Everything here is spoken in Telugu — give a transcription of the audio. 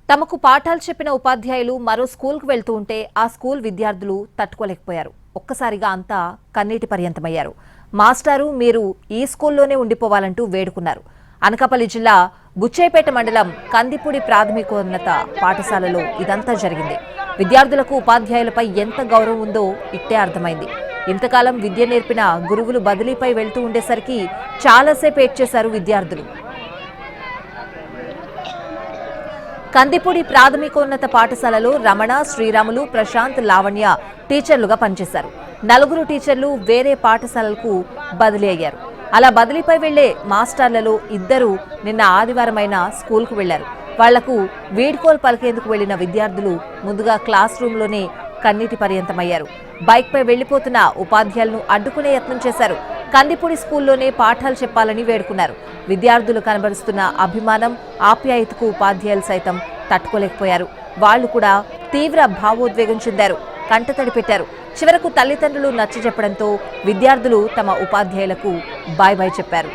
తమకు పాఠాలు చెప్పిన ఉపాధ్యాయులు మరో స్కూల్కు వెళ్తూ ఉంటే ఆ స్కూల్ విద్యార్థులు తట్టుకోలేకపోయారు. ఒక్కసారిగా అంతా కన్నీటి పర్యంతమయ్యారు. మాస్టారు మీరు ఈ స్కూల్లోనే ఉండిపోవాలంటూ వేడుకున్నారు. అనకాపల్లి జిల్లా బుచ్చేపేట మండలం కందిపూడి ప్రాథమికోన్నత పాఠశాలలో ఇదంతా జరిగింది. విద్యార్థులకు ఉపాధ్యాయులపై ఎంత గౌరవం ఉందో ఇట్టే అర్థమైంది. ఇంతకాలం విద్య నేర్పిన గురువులు బదిలీపై వెళ్తూ ఉండేసరికి చాలాసేపు ఏడ్చేశారు విద్యార్థులు. కందిపూడి ప్రాథమికోన్నత పాఠశాలలో రమణ, శ్రీరాములు, ప్రశాంత్, లావణ్య టీచర్లుగా పనిచేశారు. 4 టీచర్లు వేరే పాఠశాలలకు బదిలీ అయ్యారు. అలా బదిలీపై వెళ్లే మాస్టర్లలో 2 నిన్న ఆదివారమైన స్కూల్కు వెళ్లారు. వాళ్లకు వీడ్కోలు పలికేందుకు వెళ్లిన విద్యార్థులు ముందుగా క్లాస్ రూమ్లోనే కన్నీటి పర్యంతమయ్యారు. బైక్పై వెళ్లిపోతున్న ఉపాధ్యాయులను అడ్డుకునే యత్నం చేశారు. కందిపూడి స్కూల్లోనే పాఠాలు చెప్పాలని వేడుకున్నారు. విద్యార్థులు కనబరుస్తున్న అభిమానం, ఆప్యాయతకు ఉపాధ్యాయులు సైతం తట్టుకోలేకపోయారు. వాళ్లు కూడా తీవ్ర భావోద్వేగం చెందారు, కంటతడి పెట్టారు. చివరకు తల్లిదండ్రులు నచ్చజెప్పడంతో విద్యార్థులు తమ ఉపాధ్యాయులకు బాయ్ బాయ్ చెప్పారు.